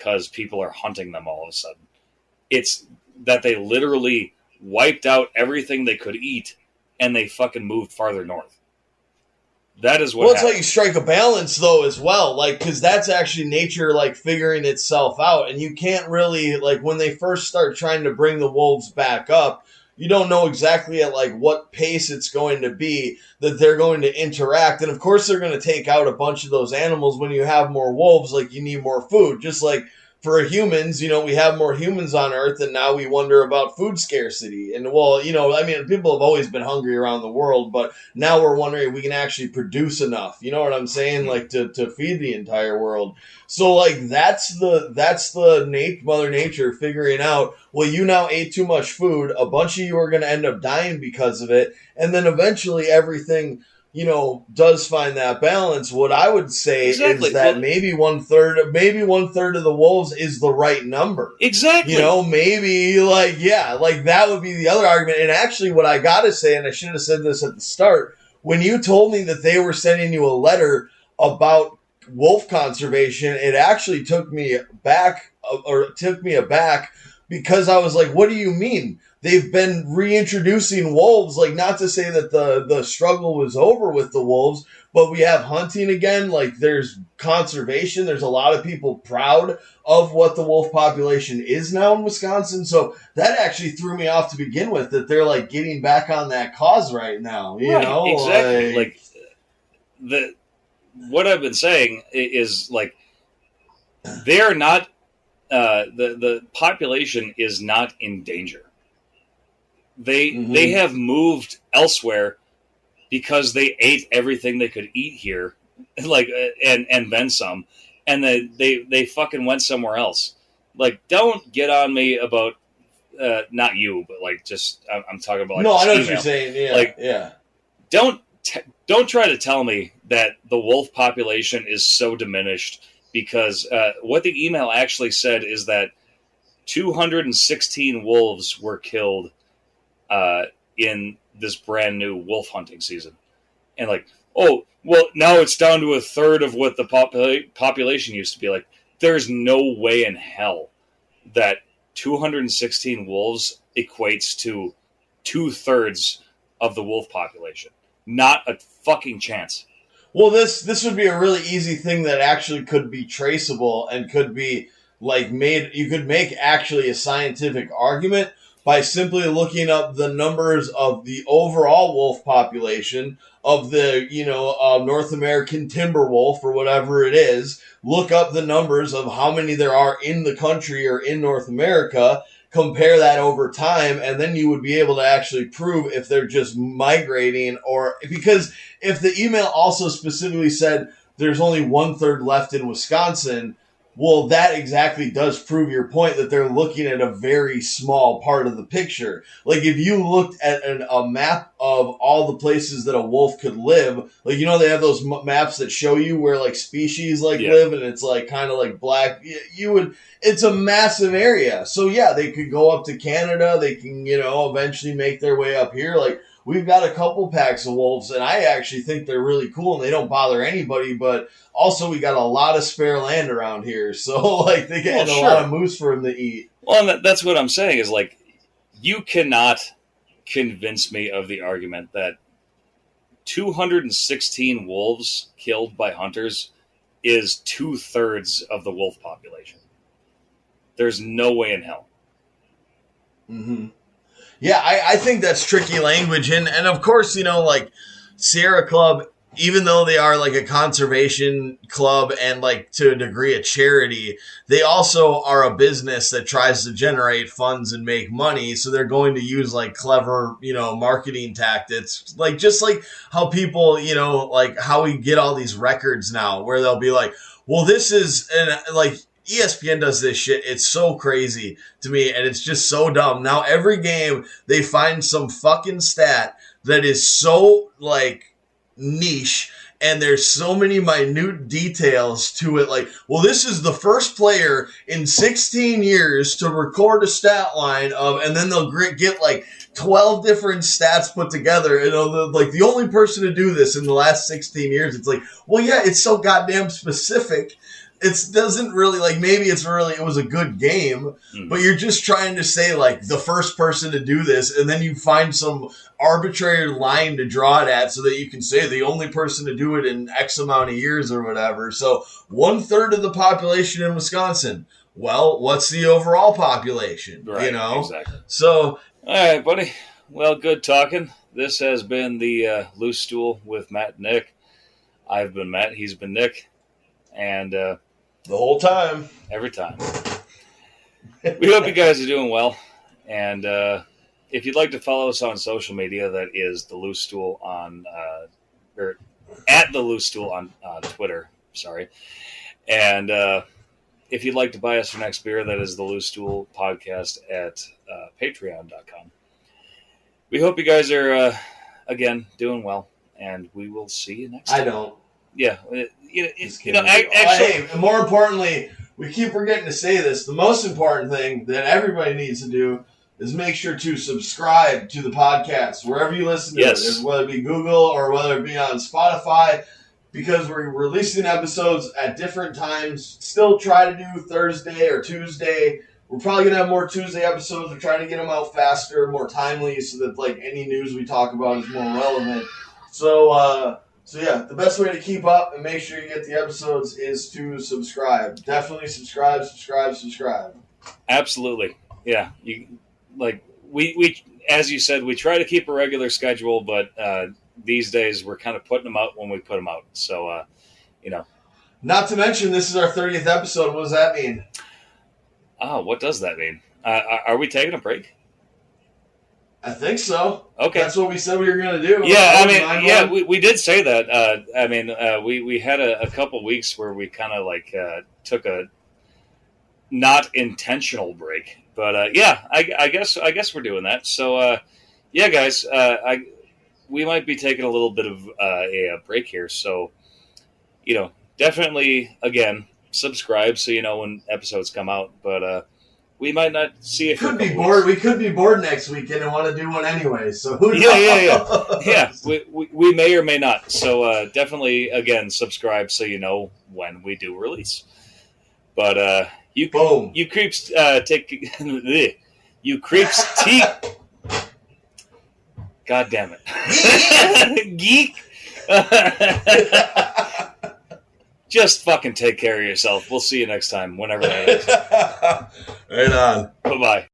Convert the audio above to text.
because people are hunting them all of a sudden. It's that they literally wiped out everything they could eat, and they fucking moved farther north. That is what Well, it's how you strike a balance, though, as well. Like, because that's actually nature, like, figuring itself out. And you can't really, like, when they first start trying to bring the wolves back up, you don't know exactly at, like, what pace it's going to be that they're going to interact. And, of course, they're going to take out a bunch of those animals. When you have more wolves, like, you need more food. Just like for humans, you know, we have more humans on Earth, and now we wonder about food scarcity. And, well, you know, I mean, people have always been hungry around the world, but now we're wondering if we can actually produce enough. You know what I'm saying? Like, to feed the entire world. So, like, that's the Mother Nature figuring out, well, you now ate too much food, a bunch of you are going to end up dying because of it, and then eventually everything, you know, does find that balance. What I would say is that maybe one third of the wolves is the right number. Exactly. You know, maybe, like, yeah, like, that would be the other argument. And actually, what I gotta say, and I should have said this at the start, when you told me that they were sending you a letter about wolf conservation, it actually took me aback, because I was like, what do you mean? They've been reintroducing wolves, like, not to say that the struggle was over with the wolves, but we have hunting again, like, there's conservation, there's a lot of people proud of what the wolf population is now in Wisconsin, so that actually threw me off to begin with, that they're, like, getting back on that cause right now, you know? Exactly, what I've been saying is, like, they're not, the population is not in danger. They have moved elsewhere because they ate everything they could eat here, like, and then some, and they fucking went somewhere else. Like, don't get on me about not you, but like, just I'm talking about. Like, no, I know what you're saying. Yeah, like, yeah. Don't try to tell me that the wolf population is so diminished, because what the email actually said is that 216 wolves were killed in this brand new wolf hunting season. And like, oh, well, now it's down to a third of what the population used to be. Like, there's no way in hell that 216 wolves equates to 2/3 of the wolf population. Not a fucking chance. Well, this would be a really easy thing that actually could be traceable and could be, like, made. You could make actually a scientific argument by simply looking up the numbers of the overall wolf population of the, you know, North American timber wolf or whatever it is. Look up the numbers of how many there are in the country or in North America. Compare that over time, and then you would be able to actually prove if they're just migrating, or because if the email also specifically said there's only 1/3 left in Wisconsin, well, that exactly does prove your point that they're looking at a very small part of the picture. Like, if you looked at a map of all the places that a wolf could live, like, you know, they have those maps that show you where, like, species, like, live, and it's, like, kind of like black. You would, it's a massive area. So, yeah, they could go up to Canada. They can, you know, eventually make their way up here. Like, we've got a couple packs of wolves, and I actually think they're really cool, and they don't bother anybody, but also we got a lot of spare land around here, so, like, they get a lot of moose for them to eat. Well, and that's what I'm saying is, like, you cannot convince me of the argument that 216 wolves killed by hunters is 2/3 of the wolf population. There's no way in hell. Mm-hmm. Yeah, I think that's tricky language. And of course, you know, like, Sierra Club, even though they are like a conservation club and, like, to a degree a charity, they also are a business that tries to generate funds and make money. So they're going to use, like, clever, you know, marketing tactics, like, just like how people, you know, like how we get all these records now where they'll be like, well, this is, and like, ESPN does this shit. It's so crazy to me, and it's just so dumb. Now, every game, they find some fucking stat that is so, like, niche, and there's so many minute details to it. Like, well, this is the first player in 16 years to record a stat line of, and then they'll get, like, 12 different stats put together. You know, like, the only person to do this in the last 16 years. It's like, well, yeah, it's so goddamn specific it doesn't really, like, maybe it was a good game, but you're just trying to say, like, the first person to do this, and then you find some arbitrary line to draw it at so that you can say the only person to do it in X amount of years or whatever. So 1/3 of the population in Wisconsin. Well, what's the overall population? Right, you know? Exactly. So, all right, buddy. Well, good talking. This has been the Loose Stool with Matt Nic. I've been Matt. He's been Nick. And the whole time. Every time. We hope you guys are doing well. And if you'd like to follow us on social media, that is the Loose Stool on, or at the Loose Stool on Twitter. Sorry. And if you'd like to buy us our next beer, that is the Loose Stool podcast at patreon.com. We hope you guys are, again, doing well. And we will see you next time. I don't. Yeah. Actually, hey, more importantly, we keep forgetting to say this. The most important thing that everybody needs to do is make sure to subscribe to the podcast wherever you listen to it, whether it be Google or whether it be on Spotify, because we're releasing episodes at different times. Still try to do Thursday or Tuesday. We're probably going to have more Tuesday episodes. We're trying to get them out faster, more timely, so that like any news we talk about is more relevant. So yeah, the best way to keep up and make sure you get the episodes is to subscribe. Definitely subscribe. Absolutely. Yeah. We as you said, we try to keep a regular schedule, but these days we're kind of putting them out when we put them out. So, Not to mention, this is our 30th episode. What does that mean? Oh, what does that mean? Are we taking a break? I think so. Okay. That's what we said we were going to do. Yeah, we did say that. We had a couple weeks where we kind of took a not intentional break. But I guess we're doing that. So guys, we might be taking a little bit of a break here. So, definitely, again, subscribe so you know when episodes come out. But we might not see it. Could be bored. We could be bored next weekend and want to do one anyway. So who knows? Yeah. We may or may not. So definitely, again, subscribe so you know when we do release. But you creeps take you creeps teeth. God damn it, geek. Just fucking take care of yourself. We'll see you next time, whenever that is. Right on. Bye-bye.